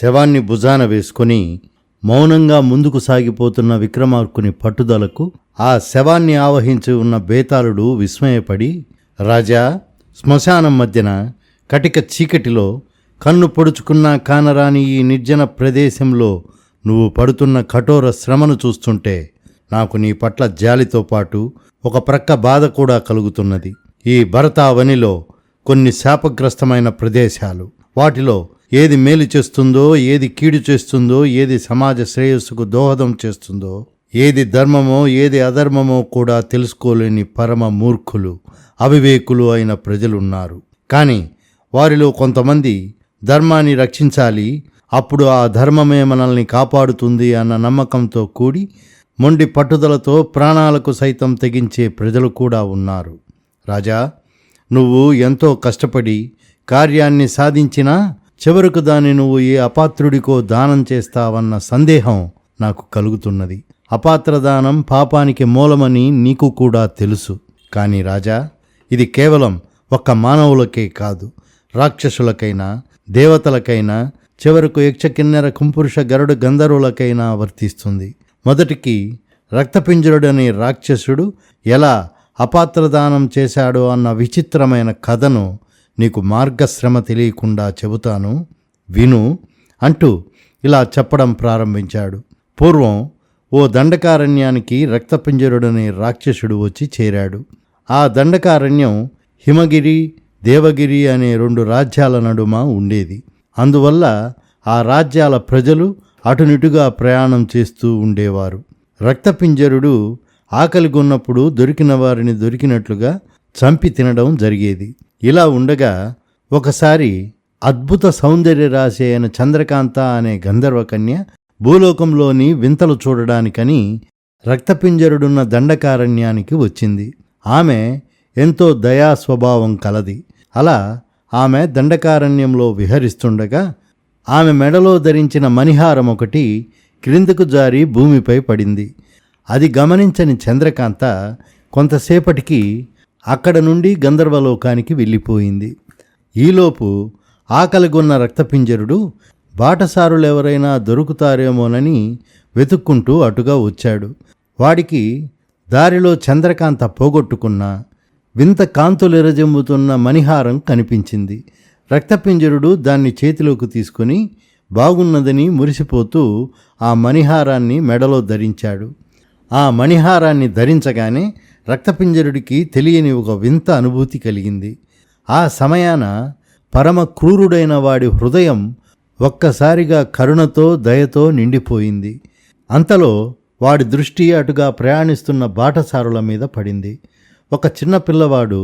శవాన్ని భుజాన వేసుకుని మౌనంగా ముందుకు సాగిపోతున్న విక్రమార్కుని పట్టుదలకు ఆ శవాన్ని ఆవహించి ఉన్న బేతాళుడు విస్మయపడి, రాజా, శ్మశానం మధ్యన కటిక చీకటిలో కన్ను పొడుచుకున్నా కానరాని ఈ నిర్జన ప్రదేశంలో నువ్వు పడుతున్న కఠోర శ్రమను చూస్తుంటే నాకు నీ పట్ల జాలితో పాటు ఒక ప్రక్క బాధ కూడా కలుగుతున్నది. ఈ భరతావనిలో కొన్ని శాపగ్రస్తమైన ప్రదేశాలు, వాటిలో ఏది మేలు చేస్తుందో, ఏది కీడు చేస్తుందో, ఏది సమాజ శ్రేయస్సుకు దోహదం చేస్తుందో, ఏది ధర్మమో ఏది అధర్మమో కూడా తెలుసుకోలేని పరమ మూర్ఖులు, అవివేకులు అయిన ప్రజలున్నారు. కానీ వారిలో కొంతమంది ధర్మాన్ని రక్షించాలి, అప్పుడు ఆ ధర్మమే మనల్ని కాపాడుతుంది అన్న నమ్మకంతో కూడి మొండి పట్టుదలతో ప్రాణాలకు సైతం తెగించే ప్రజలు కూడా ఉన్నారు. రాజా, నువ్వు ఎంతో కష్టపడి కార్యాన్ని సాధించినా చివరకు దాన్ని నువ్వు ఏ అపాత్రుడికో దానం చేస్తావన్న సందేహం నాకు కలుగుతున్నది. అపాత్రదానం పాపానికి మూలమని నీకు కూడా తెలుసు. కానీ రాజా, ఇది కేవలం ఒక్క మానవులకే కాదు, రాక్షసులకైనా దేవతలకైనా చివరకు యక్షకిన్నెర కుంపురుష గరుడ గంధర్వులకైనా వర్తిస్తుంది. మొదటికి రక్తపింజరుడనే రాక్షసుడు ఎలా అపాత్రదానం చేశాడో అన్న విచిత్రమైన కథను నీకు మార్గశ్రమ తెలియకుండా చెబుతాను, విను అంటూ ఇలా చెప్పడం ప్రారంభించాడు. పూర్వం ఓ దండకారణ్యానికి రక్తపింజరుడనే రాక్షసుడు వచ్చి చేరాడు. ఆ దండకారణ్యం హిమగిరి, దేవగిరి అనే 2 రాజ్యాల నడుమ ఉండేది. అందువల్ల ఆ రాజ్యాల ప్రజలు అటునిటుగా ప్రయాణం చేస్తూ ఉండేవారు. రక్తపింజరుడు ఆకలిగొన్నప్పుడు దొరికిన వారిని దొరికినట్లుగా చంపి తినడం జరిగేది. ఇలా ఉండగా ఒకసారి అద్భుత సౌందర్య రాశి అయిన చంద్రకాంత అనే గంధర్వకన్య భూలోకంలోని వింతలు చూడడానికని రక్తపింజరుడున్న దండకారణ్యానికి వచ్చింది. ఆమె ఎంతో దయా స్వభావం కలది. అలా ఆమె దండకారణ్యంలో విహరిస్తుండగా ఆమె మెడలో ధరించిన మణిహారం ఒకటి క్రిందకు జారి భూమిపై పడింది. అది గమనించని చంద్రకాంత కొంతసేపటికి అక్కడ నుండి గంధర్వలోకానికి వెళ్ళిపోయింది. ఈలోపు ఆకలిగొన్న రక్తపింజరుడు బాటసారులెవరైనా దొరుకుతారేమోనని వెతుక్కుంటూ అటుగా వచ్చాడు. వాడికి దారిలో చంద్రకాంత పోగొట్టుకున్న వింత కాంతులెరజెమ్ముతున్న మణిహారం కనిపించింది. రక్తపింజరుడు దాన్ని చేతిలోకి తీసుకుని బాగున్నదని మురిసిపోతూ ఆ మణిహారాన్ని మెడలో ధరించాడు. ఆ మణిహారాన్ని ధరించగానే రక్తపింజరుడికి తెలియని ఒక వింత అనుభూతి కలిగింది. ఆ సమయాన పరమ క్రూరుడైన వాడి హృదయం ఒక్కసారిగా కరుణతో దయతో నిండిపోయింది. అంతలో వాడి దృష్టి అటుగా ప్రయాణిస్తున్న బాటసారుల మీద పడింది. ఒక చిన్న పిల్లవాడు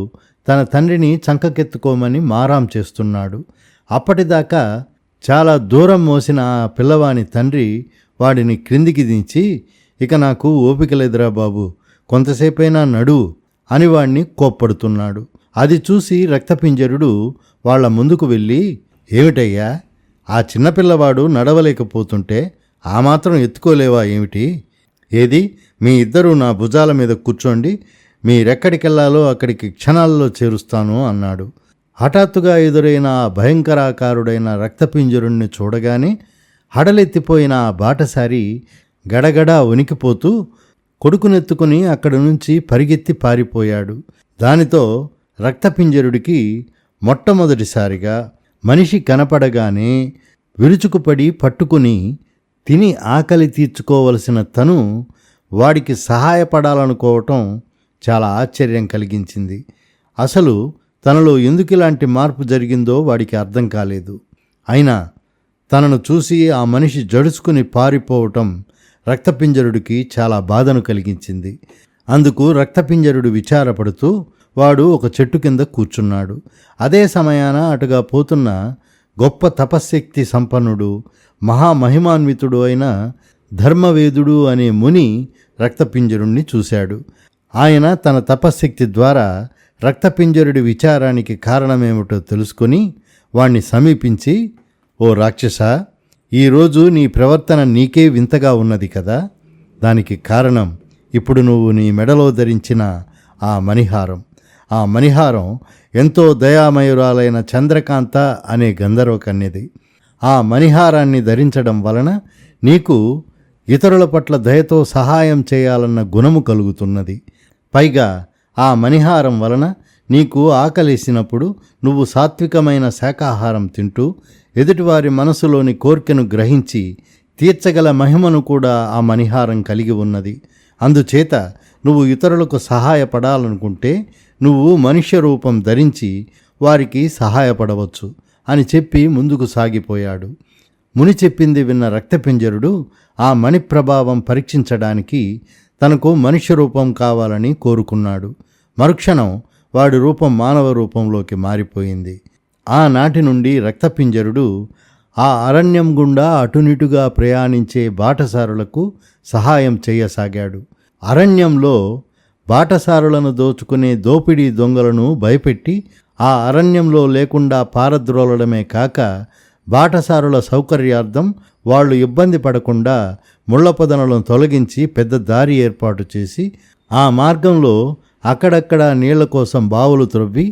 తన తండ్రిని చంకకెత్తుకోమని మారాం చేస్తున్నాడు. అప్పటిదాకా చాలా దూరం మోసిన ఆ పిల్లవాని తండ్రి వాడిని క్రిందికి దించి, ఇక నాకు ఓపిక లేదురా బాబు, కొంతసేపైనా నడు అని వాణ్ణి కోప్పడుతున్నాడు. అది చూసి రక్తపింజరుడు వాళ్ల ముందుకు వెళ్ళి, ఏమిటయ్యా, ఆ చిన్నపిల్లవాడు నడవలేకపోతుంటే ఆ మాత్రం ఎత్తుకోలేవా ఏమిటి? ఏది, మీ ఇద్దరూ నా భుజాల మీద కూర్చోండి, మీరెక్కడికెళ్లాలో అక్కడికి క్షణాల్లో చేరుస్తాను అన్నాడు. హఠాత్తుగా ఎదురైన ఆ భయంకరాకారుడైన రక్తపింజరుణ్ణి చూడగానే హడలెత్తిపోయిన ఆ బాటసారి గడగడా వణికిపోతూ కొడుకునెత్తుకుని అక్కడి నుంచి పరిగెత్తి పారిపోయాడు. దానితో రక్తపింజరుడికి మొట్టమొదటిసారిగా మనిషి కనపడగానే విరుచుకుపడి పట్టుకుని తిని ఆకలి తీర్చుకోవలసిన తను వాడికి సహాయపడాలనుకోవటం చాలా ఆశ్చర్యం కలిగించింది. అసలు తనలో ఎందుకు ఇలాంటి మార్పు జరిగిందో వాడికి అర్థం కాలేదు. అయినా తనను చూసి ఆ మనిషి జడుచుకుని పారిపోవటం రక్తపింజరుడికి చాలా బాధను కలిగించింది. అందుకు రక్తపింజరుడు విచారపడుతూ వాడు ఒక చెట్టు కింద కూర్చున్నాడు. అదే సమయాన అటుగా పోతున్న గొప్ప తపశ్శక్తి సంపన్నుడు, మహామహిమాన్వితుడు అయిన ధర్మవేదుడు అనే ముని రక్తపింజరుణ్ణి చూశాడు. ఆయన తన తపశ్శక్తి ద్వారా రక్తపింజరుడి విచారానికి కారణమేమిటో తెలుసుకొని వాణ్ణి సమీపించి, ఓ రాక్షస, ఈరోజు నీ ప్రవర్తన నీకే వింతగా ఉన్నది కదా. దానికి కారణం ఇప్పుడు నువ్వు నీ మెడలో ధరించిన ఆ మణిహారం. ఆ మణిహారం ఎంతో దయామయురాలైన చంద్రకాంత అనే గంధర్వకన్యది. ఆ మణిహారాన్ని ధరించడం వలన నీకు ఇతరుల పట్ల దయతో సహాయం చేయాలన్న గుణము కలుగుతున్నది. పైగా ఆ మణిహారం వలన నీకు ఆకలేసినప్పుడు నువ్వు సాత్వికమైన శాకాహారం తింటూ ఎదుటివారి మనసులోని కోర్కెను గ్రహించి తీర్చగల మహిమను కూడా ఆ మణిహారం కలిగి ఉన్నది. అందుచేత నువ్వు ఇతరులకు సహాయపడాలనుకుంటే నువ్వు మనుష్య రూపం ధరించి వారికి సహాయపడవచ్చు అని చెప్పి ముందుకు సాగిపోయాడు. ముని చెప్పింది విన్న రక్తపింజరుడు ఆ మణి ప్రభావం పరీక్షించడానికి తనకు మనుష్య రూపం కావాలని కోరుకున్నాడు. మరుక్షణం వాడి రూపం మానవ రూపంలోకి మారిపోయింది. ఆనాటి నుండి రక్తపింజరుడు ఆ అరణ్యం గుండా అటునిటుగా ప్రయాణించే బాటసారులకు సహాయం చేయసాగాడు. అరణ్యంలో బాటసారులను దోచుకునే దోపిడీ దొంగలను భయపెట్టి ఆ అరణ్యంలో లేకుండా పారద్రోలడమే కాక బాటసారుల సౌకర్యార్థం వాళ్ళు ఇబ్బంది పడకుండా ముళ్లపొదనలను తొలగించి పెద్ద దారి ఏర్పాటు చేసి ఆ మార్గంలో అక్కడక్కడ నీళ్ల కోసం బావులు త్రవ్వి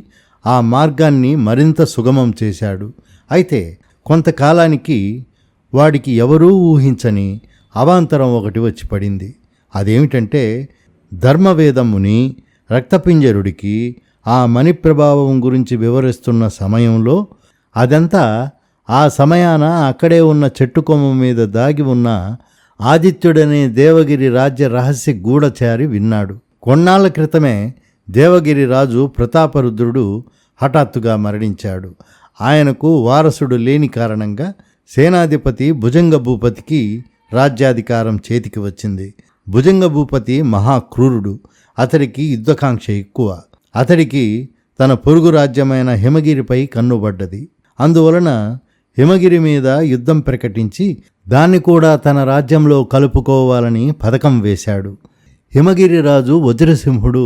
ఆ మార్గాన్ని మరింత సుగమం చేశాడు. అయితే కొంతకాలానికి వాడికి ఎవరూ ఊహించని అవాంతరం ఒకటి వచ్చి పడింది. అదేమిటంటే ధర్మవేదముని రక్తపింజరుడికి ఆ మణి ప్రభావం గురించి వివరిస్తున్న సమయంలో అదంతా ఆ సమయాన అక్కడే ఉన్న చెట్టు కొమ్మ మీద దాగి ఉన్న ఆదిత్యుడనే దేవగిరి రాజ్య రహస్య గూఢచారి విన్నాడు. కొన్నాళ్ల క్రితమే దేవగిరి రాజు ప్రతాపరుద్రుడు హఠాత్తుగా మరణించాడు. ఆయనకు వారసుడు లేని కారణంగా సేనాధిపతి భుజంగ భూపతికి రాజ్యాధికారం చేతికి వచ్చింది. భుజంగ భూపతి మహాక్రూరుడు. అతడికి యుద్ధకాంక్ష ఎక్కువ. అతడికి తన పొరుగు రాజ్యమైన హిమగిరిపై కన్నుబడ్డది. అందువలన హిమగిరి మీద యుద్ధం ప్రకటించి దాన్ని కూడా తన రాజ్యంలో కలుపుకోవాలని పథకం వేశాడు. హిమగిరి రాజు వజ్రసింహుడు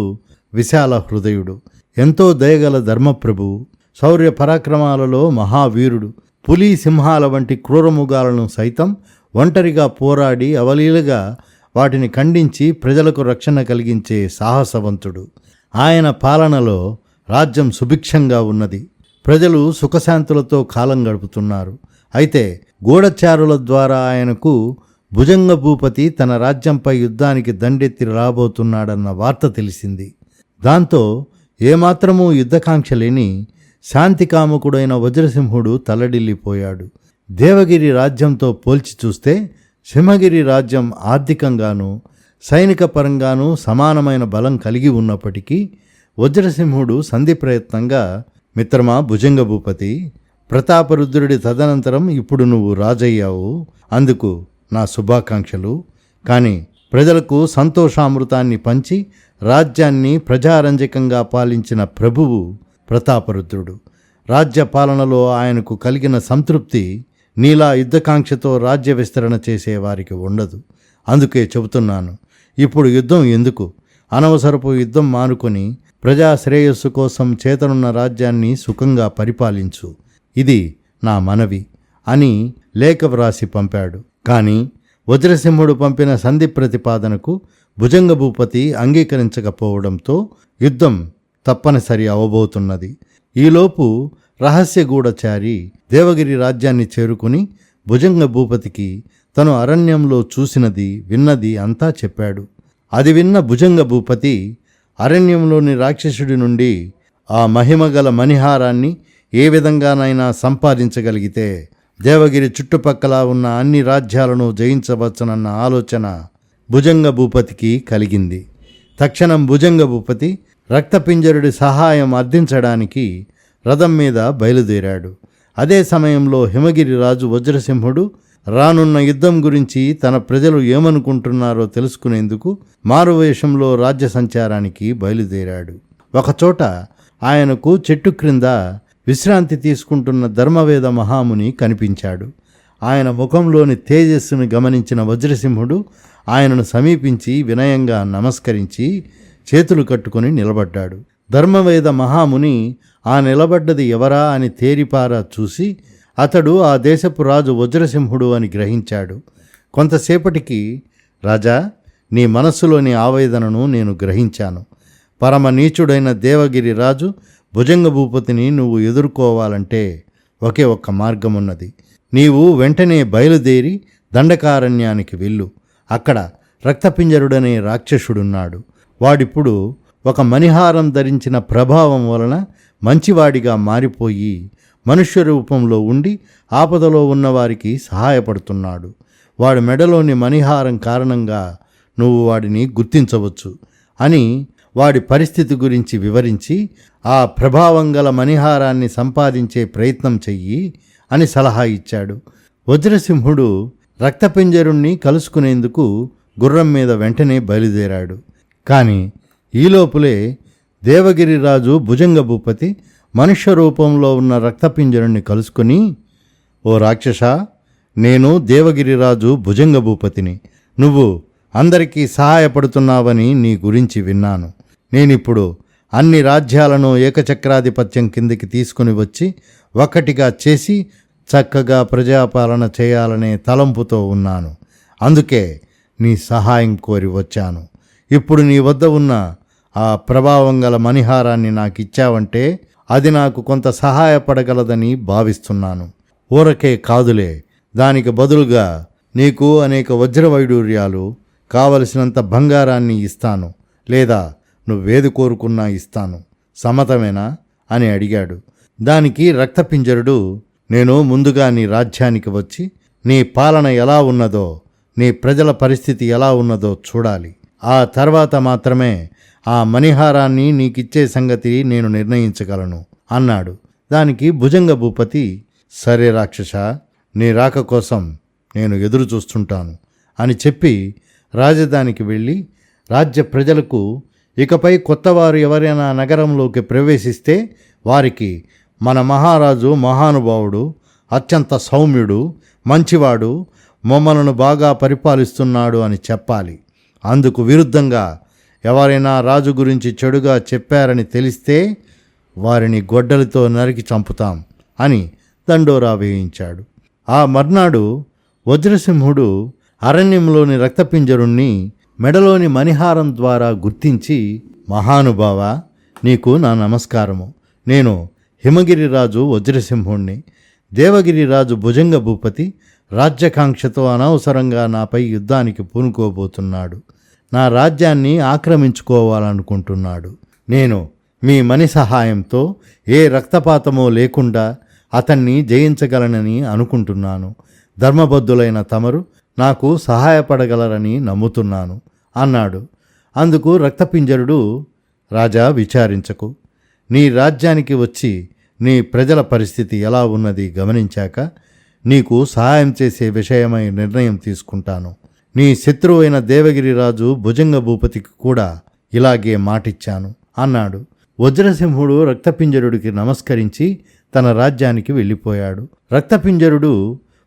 విశాల హృదయుడు, ఎంతో దయగల ధర్మప్రభువు, శౌర్య పరాక్రమాలలో మహావీరుడు. పులి సింహాల వంటి క్రూరముగాలను సైతం ఒంటరిగా పోరాడి అవలీలగా వాటిని ఖండించి ప్రజలకు రక్షణ కలిగించే సాహసవంతుడు. ఆయన పాలనలో రాజ్యం సుభిక్షంగా ఉన్నది. ప్రజలు సుఖశాంతులతో కాలం గడుపుతున్నారు. అయితే గూఢచారుల ద్వారా ఆయనకు భుజంగ భూపతి తన రాజ్యంపై యుద్ధానికి దండెత్తి రాబోతున్నాడన్న వార్త తెలిసింది. దాంతో ఏమాత్రమూ యుద్ధకాంక్ష లేని శాంతికాముకుడైన వజ్రసింహుడు తల్లడిల్లిపోయాడు. దేవగిరి రాజ్యంతో పోల్చి చూస్తే సింహగిరి రాజ్యం ఆర్థికంగానూ సైనిక పరంగానూ సమానమైన బలం కలిగి ఉన్నప్పటికీ వజ్రసింహుడు సంధి ప్రయత్నంగా, మిత్రమా భుజంగ భూపతి, ప్రతాపరుద్రుడి తదనంతరం ఇప్పుడు నువ్వు రాజయ్యావు, అందుకు నా శుభాకాంక్షలు. కానీ ప్రజలకు సంతోషామృతాన్ని పంచి రాజ్యాన్ని ప్రజారంజకంగా పాలించిన ప్రభువు ప్రతాపరుద్రుడు. రాజ్య పాలనలో ఆయనకు కలిగిన సంతృప్తి నీలా యుద్ధకాంక్షతో రాజ్య విస్తరణ చేసేవారికి ఉండదు. అందుకే చెబుతున్నాను, ఇప్పుడు యుద్ధం ఎందుకు? అనవసరపు యుద్ధం మానుకొని ప్రజా శ్రేయస్సు కోసం చేతనున్న రాజ్యాన్ని సుఖంగా పరిపాలించు. ఇది నా మనవి అని లేఖ వ్రాసి పంపాడు. కానీ వజ్రసింహుడు పంపిన సంధి ప్రతిపాదనకు భుజంగ భూపతి అంగీకరించకపోవడంతో యుద్ధం తప్పనిసరి అవబోతున్నది. ఈలోపు రహస్య గూఢచారి దేవగిరి రాజ్యాన్ని చేరుకుని భుజంగ భూపతికి తను అరణ్యంలో చూసినది విన్నది అంతా చెప్పాడు. అది విన్న భుజంగ భూపతి అరణ్యంలోని రాక్షసుడి నుండి ఆ మహిమగల మణిహారాన్ని ఏ విధంగానైనా సంపాదించగలిగితే దేవగిరి చుట్టుపక్కల ఉన్న అన్ని రాజ్యాలను జయించవచ్చునన్న ఆలోచన భుజంగ భూపతికి కలిగింది. తక్షణం భుజంగ భూపతి రక్తపింజరుడి సహాయం అర్థించడానికి రథం మీద బయలుదేరాడు. అదే సమయంలో హిమగిరి రాజు వజ్రసింహుడు రానున్న యుద్ధం గురించి తన ప్రజలు ఏమనుకుంటున్నారో తెలుసుకునేందుకు మారువేషంలో రాజ్య సంచారానికి బయలుదేరాడు. ఒకచోట ఆయనకు చెట్టు క్రింద విశ్రాంతి తీసుకుంటున్న ధర్మవేద మహాముని కనిపించాడు. ఆయన ముఖంలోని తేజస్సును గమనించిన వజ్రసింహుడు ఆయనను సమీపించి వినయంగా నమస్కరించి చేతులు కట్టుకొని నిలబడ్డాడు. ధర్మవేద మహాముని ఆ నిలబడ్డది ఎవరా అని తేరిపారా చూసి అతడు ఆ దేశపు రాజు వజ్రసింహుడు అని గ్రహించాడు. కొంతసేపటికి, రాజా, నీ మనస్సులోని ఆవేదనను నేను గ్రహించాను. పరమ నీచుడైన దేవగిరి రాజు భుజంగ భూపతిని నువ్వు ఎదుర్కోవాలంటే ఒకే ఒక్క మార్గమున్నది. నీవు వెంటనే బయలుదేరి దండకారణ్యానికి వెళ్ళు. అక్కడ రక్తపింజరుడనే రాక్షసుడున్నాడు. వాడిప్పుడు ఒక మణిహారం ధరించిన ప్రభావం వలన మంచివాడిగా మారిపోయి మనుష్య రూపంలో ఉండి ఆపదలో ఉన్నవారికి సహాయపడుతున్నాడు. వాడి మెడలోని మణిహారం కారణంగా నువ్వు వాడిని గుర్తించవచ్చు అని వాడి పరిస్థితి గురించి వివరించి, ఆ ప్రభావం గల మణిహారాన్ని సంపాదించే ప్రయత్నం చెయ్యి అని సలహా ఇచ్చాడు. వజ్రసింహుడు రక్తపింజరుణ్ణి కలుసుకునేందుకు గుర్రం మీద వెంటనే బయలుదేరాడు. కానీ ఈలోపులే దేవగిరిరాజు భుజంగ భూపతి మనుష్య రూపంలో ఉన్న రక్తపింజరుణ్ణి కలుసుకుని, ఓ రాక్షస, నేను దేవగిరిరాజు భుజంగ భూపతిని. నువ్వు అందరికీ సహాయపడుతున్నావని నీ గురించి విన్నాను. నేనిప్పుడు అన్ని రాజ్యాలను ఏకచక్రాధిపత్యం కిందికి తీసుకుని వచ్చి ఒక్కటిగా చేసి చక్కగా ప్రజాపాలన చేయాలనే తలంపుతో ఉన్నాను. అందుకే నీ సహాయం కోరి వచ్చాను. ఇప్పుడు నీ వద్ద ఉన్న ఆ ప్రభావం గల మణిహారాన్ని నాకిచ్చావంటే అది నాకు కొంత సహాయపడగలదని భావిస్తున్నాను. ఊరకే కాదులే, దానికి బదులుగా నీకు అనేక వజ్రవైడూర్యాలు, కావలసినంత బంగారాన్ని ఇస్తాను. లేదా నువ్వేది కోరుకున్నా ఇస్తాను. సమ్మతమేనా అని అడిగాడు. దానికి రక్తపింజరుడు, నేను ముందుగా నీ రాజ్యానికి వచ్చి నీ పాలన ఎలా ఉన్నదో, నీ ప్రజల పరిస్థితి ఎలా ఉన్నదో చూడాలి. ఆ తర్వాత మాత్రమే ఆ మణిహారాన్ని నీకిచ్చే సంగతి నేను నిర్ణయించగలను అన్నాడు. దానికి భుజంగ భూపతి, సరే రాక్షస, నీ రాక కోసం నేను ఎదురు చూస్తుంటాను అని చెప్పి రాజధానికి వెళ్ళి రాజ్య ప్రజలకు, ఇకపై కొత్తవారు ఎవరైనా నగరంలోకి ప్రవేశిస్తే వారికి మన మహారాజు మహానుభావుడు, అత్యంత సౌమ్యుడు, మంచివాడు, మమ్మలను బాగా పరిపాలిస్తున్నాడు అని చెప్పాలి. అందుకు విరుద్ధంగా ఎవరైనా రాజు గురించి చెడుగా చెప్పారని తెలిస్తే వారిని గొడ్డలితో నరికి చంపుతాం అని దండోరా వేయించాడు. ఆ మర్నాడు వజ్రసింహుడు అరణ్యంలోని రక్తపింజరుణ్ణి మెడలోని మణిహారం ద్వారా గుర్తించి, మహానుభావా, నీకు నా నమస్కారము. నేను హిమగిరిరాజు వజ్రసింహుణ్ణి. దేవగిరిరాజు భుజంగ భూపతి రాజ్యకాంక్షతో అనవసరంగా నాపై యుద్ధానికి పూనుకోబోతున్నాడు. నా రాజ్యాన్ని ఆక్రమించుకోవాలనుకుంటున్నాడు. నేను మీ మణి సహాయంతో ఏ రక్తపాతమో లేకుండా అతన్ని జయించగలనని అనుకుంటున్నాను. ధర్మబద్ధులైన తమరు నాకు సహాయపడగలరని నమ్ముతున్నాను అన్నాడు. అందుకు రక్తపింజరుడు, రాజా, విచారించకు. నీ రాజ్యానికి వచ్చి నీ ప్రజల పరిస్థితి ఎలా ఉన్నది గమనించాక నీకు సహాయం చేసే విషయమై నిర్ణయం తీసుకుంటాను. నీ శత్రువైన దేవగిరిరాజు భుజంగ భూపతికి కూడా ఇలాగే మాటిచ్చాను అన్నాడు. వజ్రసింహుడు రక్తపింజరుడికి నమస్కరించి తన రాజ్యానికి వెళ్ళిపోయాడు. రక్తపింజరుడు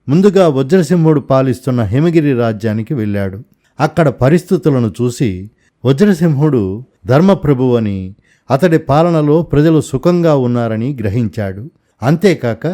ముందుగా వజ్రసింహుడు పాలిస్తున్న హిమగిరి రాజ్యానికి వెళ్ళాడు. అక్కడ పరిస్థితులను చూసి వజ్రసింహుడు ధర్మప్రభువని, అతడి పాలనలో ప్రజలు సుఖంగా ఉన్నారని గ్రహించాడు. అంతేకాక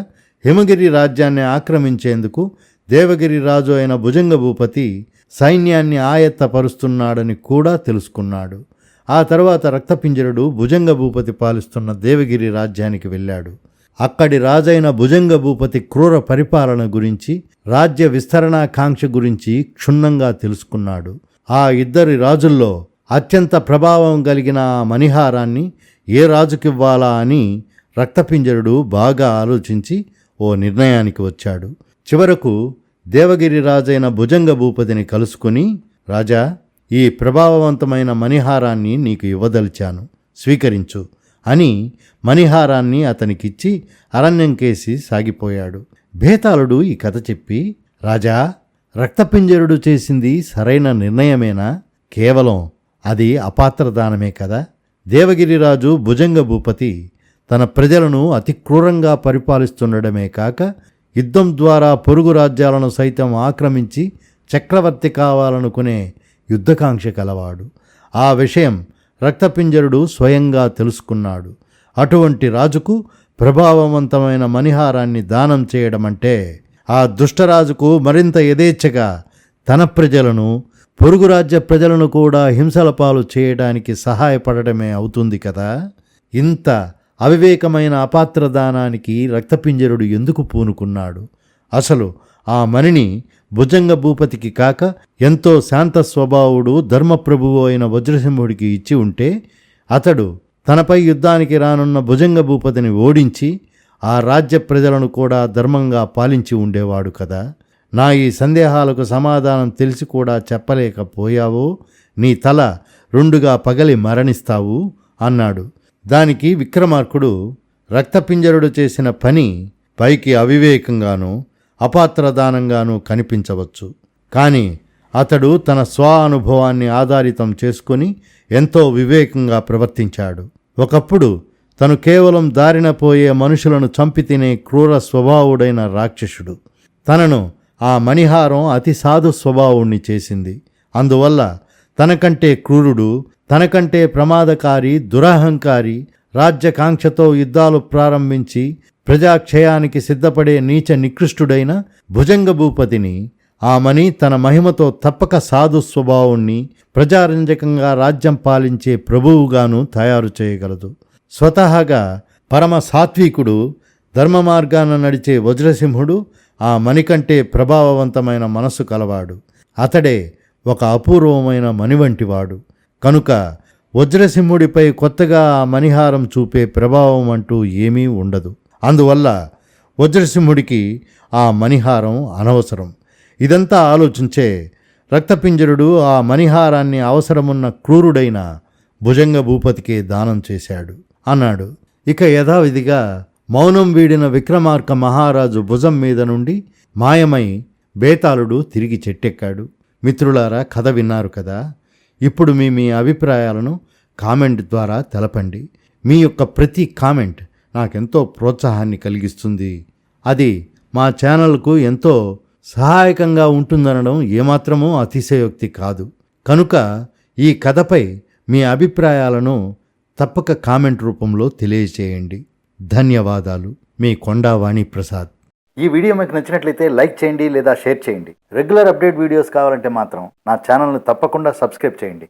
హిమగిరి రాజ్యాన్ని ఆక్రమించేందుకు దేవగిరి రాజు అయిన భుజంగ భూపతి సైన్యాన్ని ఆయత్తపరుస్తున్నాడని కూడా తెలుసుకున్నాడు. ఆ తర్వాత రక్తపింజరుడు భుజంగ భూపతి పాలిస్తున్న దేవగిరి రాజ్యానికి వెళ్ళాడు. అక్కడి రాజైన భుజంగ భూపతి క్రూర పరిపాలన గురించి, రాజ్య విస్తరణాకాంక్ష గురించి క్షుణ్ణంగా తెలుసుకున్నాడు. ఆ ఇద్దరి రాజుల్లో అత్యంత ప్రభావం కలిగిన ఆ మణిహారాన్ని ఏ రాజుకివ్వాలా అని రక్తపింజరుడు బాగా ఆలోచించి ఓ నిర్ణయానికి వచ్చాడు. చివరకు దేవగిరి రాజైన భుజంగ భూపతిని కలుసుకుని, రాజా, ఈ ప్రభావవంతమైన మణిహారాన్ని నీకు ఇవ్వదలిచాను, స్వీకరించు అని మణిహారాన్ని అతనికిచ్చి అరణ్యం కేసి సాగిపోయాడు. భేతాళుడు ఈ కథ చెప్పి, రాజా, రక్తపింజరుడు చేసింది సరైన నిర్ణయమేనా? కేవలం అది అపాత్రదానమే కదా. దేవగిరిరాజు భుజంగ భూపతి తన ప్రజలను అతి క్రూరంగా పరిపాలిస్తుండడమే కాక యుద్ధం ద్వారా పొరుగు రాజ్యాలను సైతం ఆక్రమించి చక్రవర్తి కావాలనుకునే యుద్ధకాంక్ష కలవాడు. ఆ విషయం రక్తపింజరుడు స్వయంగా తెలుసుకున్నాడు. అటువంటి రాజుకు ప్రభావవంతమైన మణిహారాన్ని దానం చేయడమంటే ఆ దుష్టరాజుకు మరింత యథేచ్ఛగా తన ప్రజలను, పొరుగు రాజ్య ప్రజలను కూడా హింసల పాలు చేయడానికి సహాయపడటమే అవుతుంది కదా. ఇంత అవివేకమైన అపాత్రదానానికి రక్తపింజరుడు ఎందుకు పూనుకున్నాడు? అసలు ఆ మణిని భుజంగ భూపతికి కాక ఎంతో శాంత స్వభావుడు ధర్మప్రభువు అయిన వజ్రసింహుడికి ఇచ్చి ఉంటే అతడు తనపై యుద్ధానికి రానున్న భుజంగ భూపతిని ఓడించి ఆ రాజ్య ప్రజలను కూడా ధర్మంగా పాలించి ఉండేవాడు కదా. నా ఈ సందేహాలకు సమాధానం తెలిసి కూడా చెప్పలేకపోయావో నీ తల రెండుగా పగలి మరణిస్తావు అన్నాడు. దానికి విక్రమార్కుడు, రక్తపింజరుడు చేసిన పని పైకి అవివేకంగానూ అపాత్రదానంగానూ కనిపించవచ్చు, కానీ అతడు తన స్వ అనుభవాన్ని ఆధారితం చేసుకొని ఎంతో వివేకంగా ప్రవర్తించాడు. ఒకప్పుడు తను కేవలం దారిన పోయే మనుషులను చంపి తినే క్రూర స్వభావుడైన రాక్షసుడు. తనను ఆ మణిహారం అతి సాధు స్వభావుణ్ణి చేసింది. అందువల్ల తనకంటే క్రూరుడు, తనకంటే ప్రమాదకారి, దురహంకారి, రాజ్యకాంక్షతో యుద్ధాలు ప్రారంభించి ప్రజాక్షయానికి సిద్ధపడే నీచ నికృష్టుడైన భుజంగ భూపతిని ఆ మణి తన మహిమతో తప్పక సాధు స్వభావుణ్ణి, ప్రజారంజకంగా రాజ్యం పాలించే ప్రభువుగాను తయారు చేయగలదు. స్వతహాగా పరమ సాత్వికుడు, ధర్మ మార్గాన నడిచే వజ్రసింహుడు ఆ మణి కంటే ప్రభావవంతమైన మనస్సు కలవాడు. అతడే ఒక అపూర్వమైన మణి వంటివాడు. కనుక వజ్రసింహుడిపై కొత్తగా ఆ మణిహారం చూపే ప్రభావం అంటూ ఏమీ ఉండదు. అందువల్ల వజ్రసింహుడికి ఆ మణిహారం అనవసరం. ఇదంతా ఆలోచించే రక్తపింజరుడు ఆ మణిహారాన్ని అవసరమున్న క్రూరుడైన భుజంగ భూపతికే దానం చేశాడు అన్నాడు. ఇక యథావిధిగా మౌనం వీడిన విక్రమార్క మహారాజు భుజం మీద నుండి మాయమై బేతాళుడు తిరిగి చెట్టెక్కాడు. మిత్రులారా, కథ విన్నారు కదా. ఇప్పుడు మీ అభిప్రాయాలను కామెంట్ ద్వారా తెలపండి. మీ యొక్క ప్రతి కామెంట్ నాకెంతో ప్రోత్సాహాన్ని కలిగిస్తుంది. అది మా ఛానల్కు ఎంతో సహాయకంగా ఉంటుందనడం ఏమాత్రమూ అతిశయోక్తి కాదు. కనుక ఈ కథపై మీ అభిప్రాయాలను తప్పక కామెంట్ రూపంలో తెలియజేయండి. ధన్యవాదాలు. మీ కొండా వాణిప్రసాద్. ఈ వీడియో మీకు నచ్చినట్లయితే లైక్ చేయండి లేదా షేర్ చేయండి. రెగ్యులర్ అప్డేట్ వీడియోస్ కావాలంటే మాత్రం నా ఛానల్ని తప్పకుండా సబ్స్క్రైబ్ చేయండి.